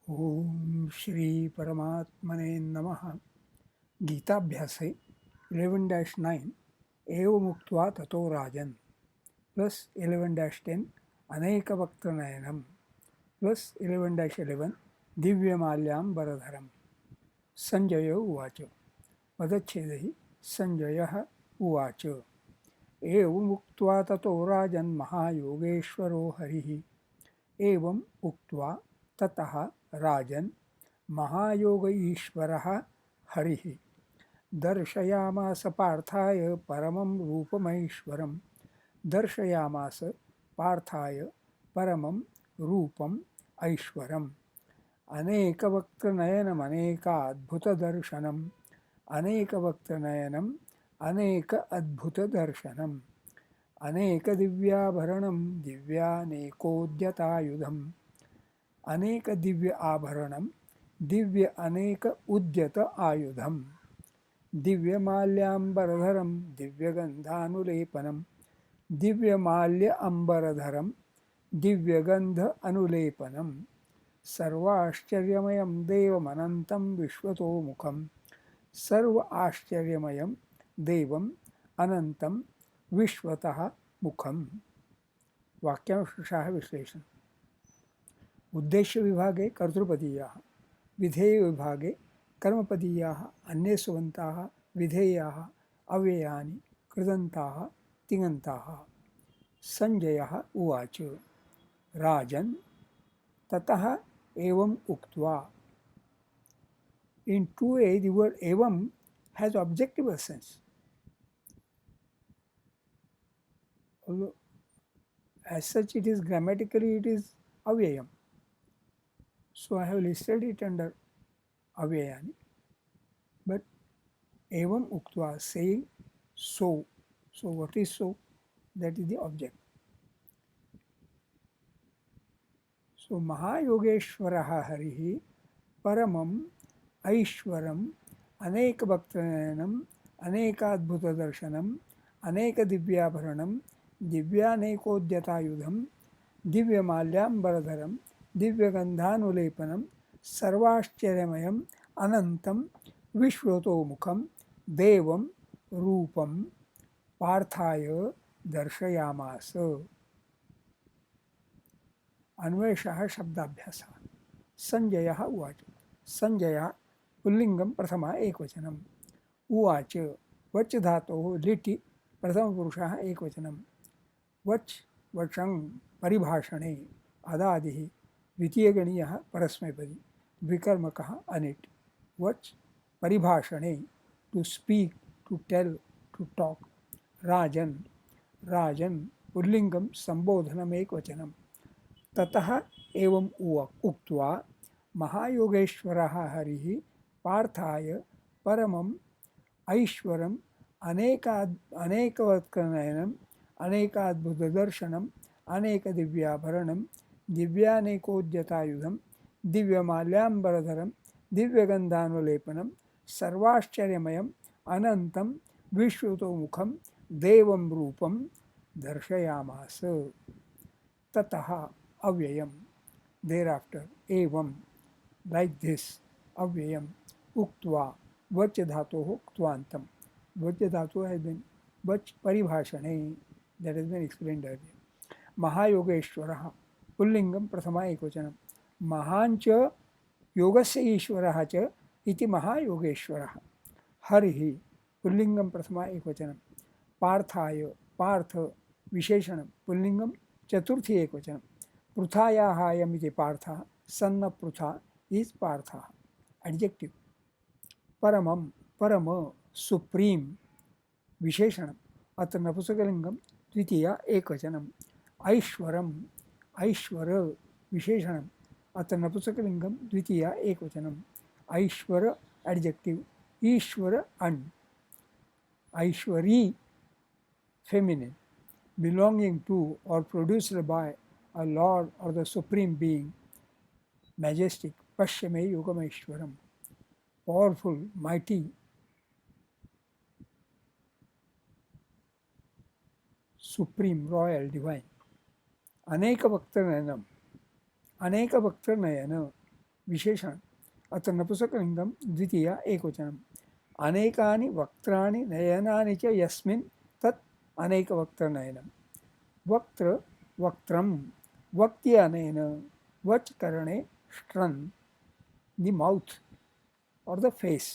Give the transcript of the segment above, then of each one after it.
ओम श्री परमात्मने नमः। गीताभ्यासे 11-9 एवमुक्त्वा ततो राजन् +11-10 अनेकवक्त्रनयनं +11-11 दिव्यमाल्याम्बरधरम्। संजय उवाच। पदच्छेदः संजयः उवाच। एवमुक्त्वा ततो राजन् महायोगेश्वरो हरिः। एवम् उक्त्वा ततः राजन् महायोग ईश्वरः हरिः दर्शयामास पार्थाय परमं रूपमैश्वरम्। दर्शयामास पार्थाय परमं रूपम् ऐश्वरम्। अनेकवक्त्रनयनमनेकाद्भुतदर्शनम्। अनेकवक्त्रनयनम् अनेक अद्भुतदर्शनम्। अनेकदिव्याभरणं दिव्यानेकोद्यतायुधम्। अनेक दिव्य आभरणं दिव्य अनेक उद्यत आयुधम्। दिव्यमाल्याम्बरधरं दिव्यगन्धानुलेपनं दिव्यमाल्य अम्बरधरं दिव्यगन्ध अनुलेपनं। सर्वाश्चर्यमयं देवमनन्तं विश्वतोमुखं। सर्व आश्चर्यमयं देवम् अनन्तं विश्वतः मुखम्। वाक्यांशः विश्लेषण। उद्देश्य विभागे कर्तृपदीयाः, विधेय विभागे कर्मपदीयाः अन्ये सुबन्ताः विधेयाः अव्ययानि कृदन्ताः तिङन्ताः। संजयः उवाच। राजन् ततः एवम् उक्त्वा। In 2a the word evam has objective sense. Although as such it is grammatically it is avyayam. So I have listed it under avyayani. But evam uktva, saying so. So what is so? That is the object. So Mahayogeshwaraha Harihi Paramam Aishwaram Anekabhaktanayanam Anekadbhutadarshanam Anekadivyabharanam Divyanekodyatayudham Divyamalyambaradharam Divyagandhanulepanam Sarvascharyamayam Anantam Vishwatomukham Devam Rupam Parthaya Darshayamasa। अन्वेषः शब्दाभ्यासः। संजयः उवाच। संजयः पुल्लिंगं प्रथमा एकवचनम्। उवाच वच धातोः लिटि प्रथमपुरुषः एकवचनम्। वच वचं परिभाषणे अदादिः द्वितीयगणीयः परस्मैपदी द्विकर्मकः अनिट्। वच परिभाषणे to speak to tell to talk. राजन् राजन् पुल्लिंगं संबोधनम् एकवचनम्। ततः एवं उक्त्वा महायोगेश्वरः हरिः पार्थाय परमं ऐश्वरम् अनेकवक्त्रनयनम् अनेकाद्भुतदर्शनम् अनेकदिव्याभरणं दिव्यानेकोद्यतायुधं दिव्यमाल्याम्बरधरं दिव्यगन्धानुलेपनं सर्वाश्चर्यमयम् अनन्तं विश्वतोमुखं देवं रूपं दर्शयामास। ततः avyayam, thereafter, evam, like this, avyayam, uktva, vach dhatoh uktvantam. Vach dhatu has been vach paribhashane, that has been explained earlier. Mahayogeshwaraha, pullingam prathama ekvachanam. Mahancha yogasya ishwaraha cha iti mahayogeshwaraha. Harihi, pullingam prathama ekvachanam. Parthaya, partha, visheshanam, pullingam chaturthi ekvachanam. पृथायाः अयमिति पार्थः सन्न Pritha is Partha adjective. परमं परम supreme विशेषणम् अत्र नपुंसकलिङ्गं द्वितीया एकवचनम्। ऐश्वरम् ऐश्वर विशेषणम् अत्र नपुंसकलिङ्गं द्वितीया एकवचनम्। ऐश्वर एडजेक्टिव। ईश्वर अन् ऐश्वरी feminine belonging to or produced by a Lord or the Supreme Being, majestic, Pashyame Yogameshwaram, powerful, mighty, supreme, royal, divine. Aneka Bhakta Nayanam, Aneka Bhakta Nayana, विशेषणम् अत्र नपुंसकलिङ्गं द्वितीया एकवचनम् अनेकानि वक्त्राणि नयनानि च यस्मिन् तत् अनेकवक्त्रनयनं वक्त्र वक्त्रं वक्त्यनेन वच करणे स्ट्रन् the mouth or the face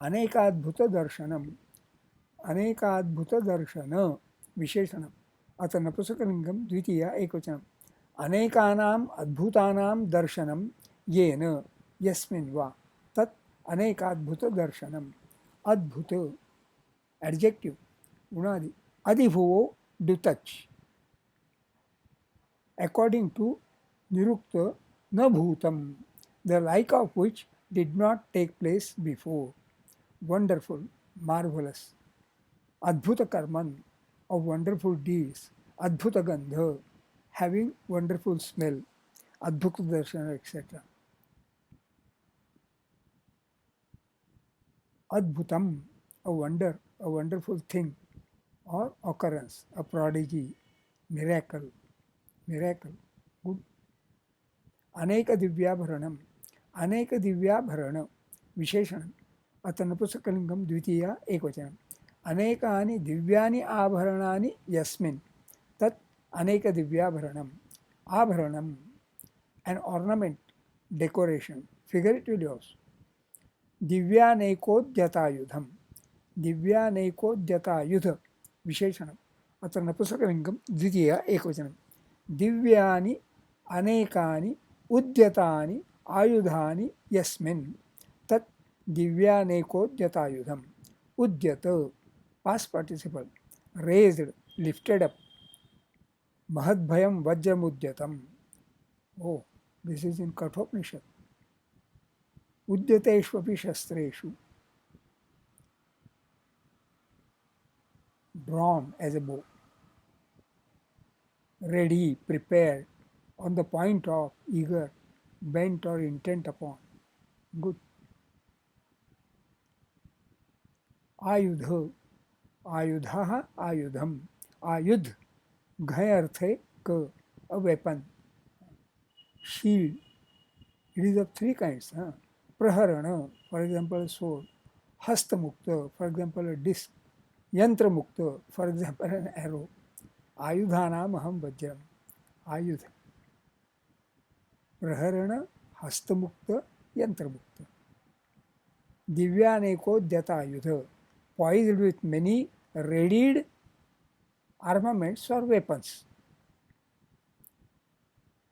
अनेकाद्भुत दर्शनम अनेकाद्भुत दर्शन विशेषणम् अत्र नपुंसकलिङ्गं द्वितीया एकवचनम् अनेकानाम् अद्भुतानां दर्शनं येन यस्मिन् वा तत् अनेकाद्भुत दर्शनम् अद्भुत adjective गुणादि अधिभुवो डिटच according to nirukta na bhutam the like of which did not take place before wonderful marvelous adbhuta karman of wonderful deeds adbhuta gandha having wonderful smell adbhuta darshana etc adbhutam a wonder a wonderful thing or occurrence a prodigy miracle good अनेक दिव्याभरणम् अनेक दिव्याभरण विशेषणम् अत्र नपुंसकलिङ्गं द्वितीया एकवचनम् अनेकानि दिव्यानि आभरणानि यस्मिन् तत् अनेक दिव्याभरणम् आभरणम् an ornament decoration figuratively also दिव्यानेकोद्यतायुधम् दिव्यानेकोद्यतायुध विशेषणम् अत्र नपुंसकलिङ्गं द्वितीया एकवचनम् दिव्यानि अनेकानि उद्यतानि आयुधानि यस्मिन् तत् दिव्यानेकोद्यतायुधम् उद्यत past participle raised lifted up महद्भयं वज्रमुद्यतम् oh this is in Kathopanishad उद्यतेष्वपि शस्त्रेषु drawn as a bow ready prepared on the point of eager bent or intent upon good आयुध आयुधः आयुधम आयुध घय अर्थे क a weapon shield it is of three kinds praharana for example sword hastamukta for example a disc यंत्रमुक्त for example an arrow आयुधानाम अहम वज्रम आयुध प्रहरण हस्तमुक्त यंत्रमुक्त दिव्यानेकोद्यतायुध poised with many readied armaments or weapons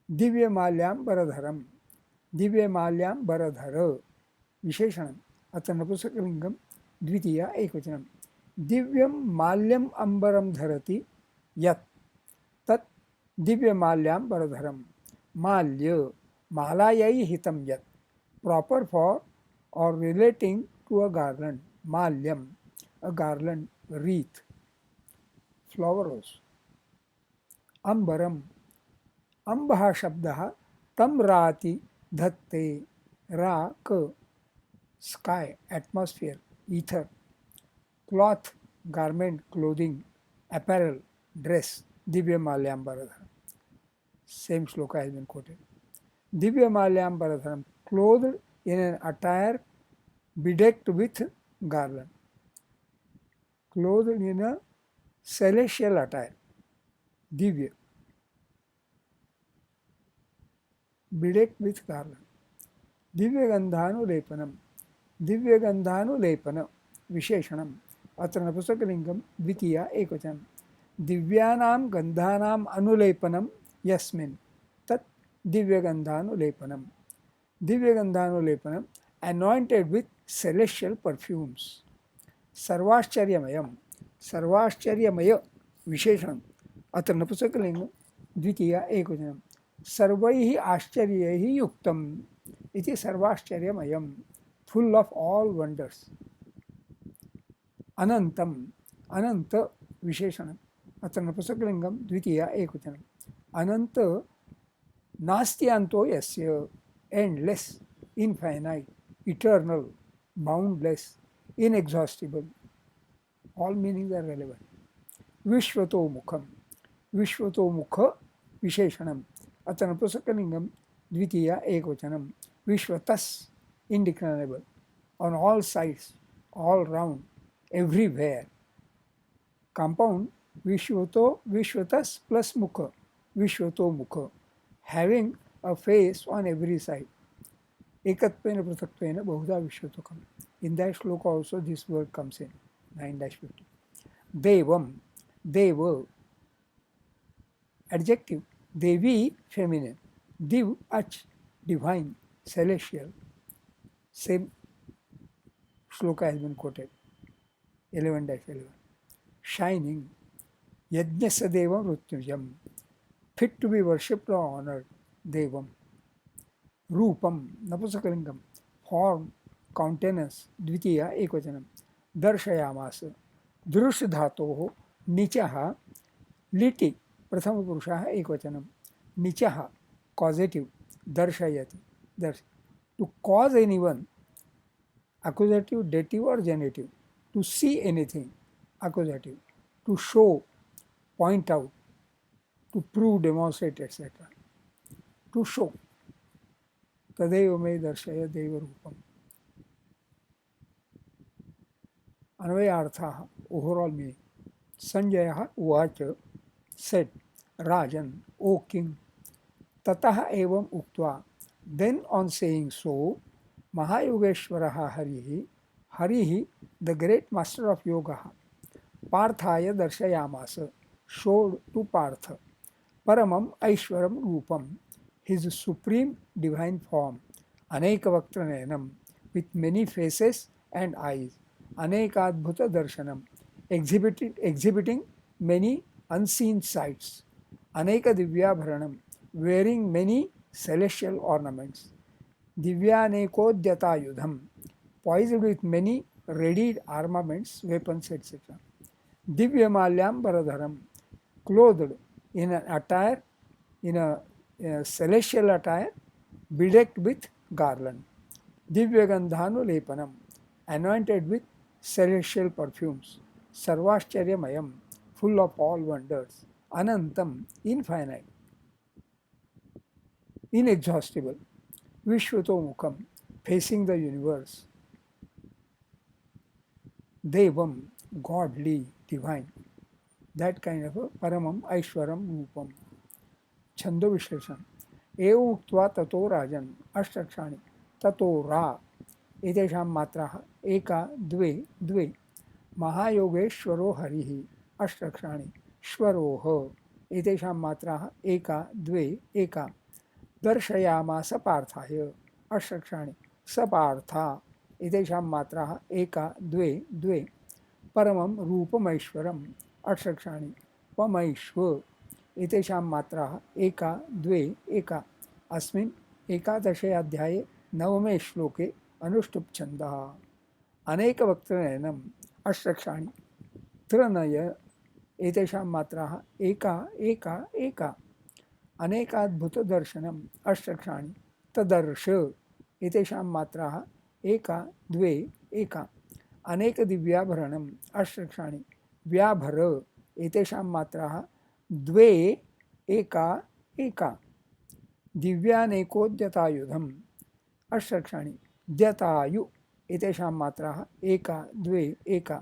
दिव्यमाल्याम्बरधरम दिव्यमाल्याम्बरधर विशेषणम् अत्र नपुंसकलिङ्गं द्वितीया एकवचनम् दिव्यं माल्यम अंबरम धरति यत् तत् दिव्यमाल्याम्बरधरम माल्य मालायै हितं यत् proper for or relating to a garland माल्यम a garland wreath flowers अंबरम अंबः शब्दः तं राति धत्ते रा क sky atmosphere ether cloth garment clothing apparel dress divya malyambaradharam same shloka has been quoted divya malyambaradharam clothed in an attire bedecked with garland clothed in a celestial attire divya bedecked with garland दिव्यगन्धानुलेपनं दिव्यगन्धानुलेपन विशेषणम् अत्र नपुंसकलिङ्गं द्वितीया एकवचनं दिव्यानां गन्धानाम् अनुलेपनं यस्मिन् तत् दिव्यगन्धानुलेपनं दिव्यगन्धानुलेपनं anointed with celestial perfumes सर्वाश्चर्यमयं सर्वाश्चर्यमय विशेषणम् अत्र नपुंसकलिङ्गं द्वितीया एकवचनं सर्वैः आश्चर्यैः युक्तम् इति सर्वाश्चर्यमयं full of all wonders अनंतम अनंत विशेषणम् अत्र नपुंसकलिङ्गं द्वितीया एकवचनम् अनंत नास्ति अन्तो यस्य endless infinite eternal boundless inexhaustible all meanings are relevant विश्वतो मुखम विश्वतो मुख विशेषणम् अत्र नपुंसकलिङ्गं Dvitiya Ekvachanam. Vishvatas, indeclinable. On all sides, all round, everywhere. Compound Vishwato, Vishwatas plus Mukha. Vishwato Mukha. Having a face on every side. Ekattvena Prithaktvena Bahuda Vishwatokam. In that shloka also this word comes in. 9-50. Devam, Deva, adjective. Devi, feminine. Div, ach, divine, celestial. Same shloka has been quoted. 11-11. Shining. Yajnasa Devam Rutyujam. Fit to be worshipped or honored. Devam. Rupam, Napusakalingam. Form, countenance. Dvitiya Ekvachanam. Darshayamasa. दृश्य धातोः नीचः लिटि प्रथमपुरुषः एकवचनं नीचः causative दर्शयति दर्श to cause anyone accusative dative or genitive to see anything accusative to show point out to prove demonstrate etc to show तदेव मे दर्शय देवरूपम् अन्वयार्थः overall meaning Sanjaya uvacha said, Rajan, O king, tataha evam uktva. Then on saying so, Mahayogeshwaraha Harihi, Harihi, the great master of yoga, Parthaya darshayamasa, showed to Partha, Paramam Aishwaram Rupam, his supreme divine form, Anekavaktranenam, with many faces and eyes, Anekadbhuta darshanam, exhibiting many unseen sights, Aneka Divyabharanam, wearing many celestial ornaments, Divyanekodyata yudham, poised with many readied armaments, weapons, etc. Divyamalyam Baradharam, clothed in an attire, in a celestial attire, bedecked with garland. Divyagandhanu lepanam, anointed with celestial perfumes. Sarvascharyamayam, full of all wonders. Anantam, infinite. Inexhaustible. Vishwato facing the universe. Devam, godly, divine. That kind of a paramam aishwaram rupam. Chando Visheshan. Evam uktva tato rajan ashtakshani. Tato ra. Etesham matraha. Eka dve dve. Mahayogeshwaro harihi. Ashtakshani. Shwaroha. Etesham matraha. Eka dve eka. Darshayamasa parthaya. Ashtakshani. Sapartha. Etesham matraha. Eka dve dve. Paramam rupamaishwaram. Ashtakshani. Pamaishwa. एतेषां मात्राः एका द्वे एका अस्मिन् एकादशे अध्याये नवमे श्लोके अनुष्टुप् छन्दः अनेकवक्त्रनयनम् अष्टक्षाणि त्रिनय एतेषां मात्राः एका एका एका अनेकाद्भुतदर्शनम् अष्टक्षाणि तदर्श एतेषां मात्राः एका द्वे एका अनेकदिव्याभरणम् अष्टक्षाणि व्याभर एतेषां मात्राः द्वे एका एका दिव्यानेकोद्यतायुधम् अष्टक्षाणि द्यतायु एतेषां मात्राः एका द्वे एका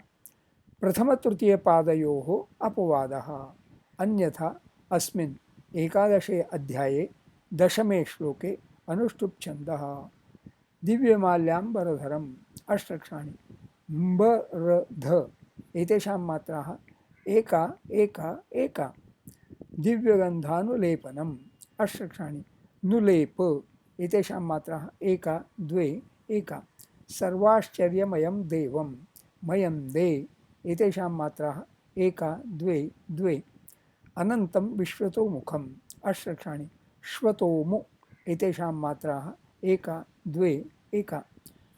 प्रथमतृतीयपादयोः अपवादः अन्यथा अस्मिन् एकादशे अध्याये दशमे श्लोके अनुष्टुप् छन्दः दिव्यमाल्याम्बरधरम् अष्टक्षाणि म्बरध एतेषां मात्राः एका एका एका दिव्यगन्धानुलेपनम् अष्टक्षाणि नुलेप एतेषां मात्राः एका द्वे एका सर्वाश्चर्यमयं देवं मयं दे एतेषां मात्राः एका द्वे द्वे अनन्तं विश्वतो मुखम् अष्टक्षाणि श्वतोमु एतेषां मात्राः एका द्वे एका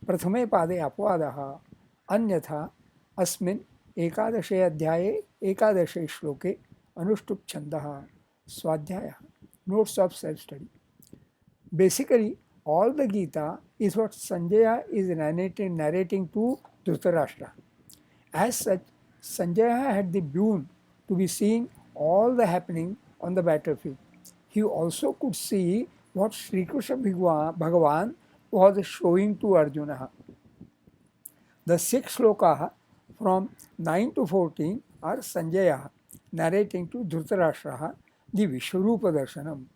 प्रथमे पादे अपवादः अन्यथा अस्मिन् एकादशे अध्याये एकादशे श्लोके अनुष्टुप् छन्दः स्वाध्यायः notes of self study. Basically all the Gita is what Sanjaya is narrating to Dhritarashtra. As such, Sanjaya had the boon to be seeing all the happening on the battlefield. He also could see what Sri Krishna Bhagavan was showing to Arjuna. The 6 slokas from 9 to 14 are Sanjaya narrating to Dhritarashtra the Vishwarupa Darshanam,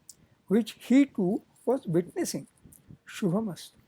which he too was witnessing. Shubhamastu.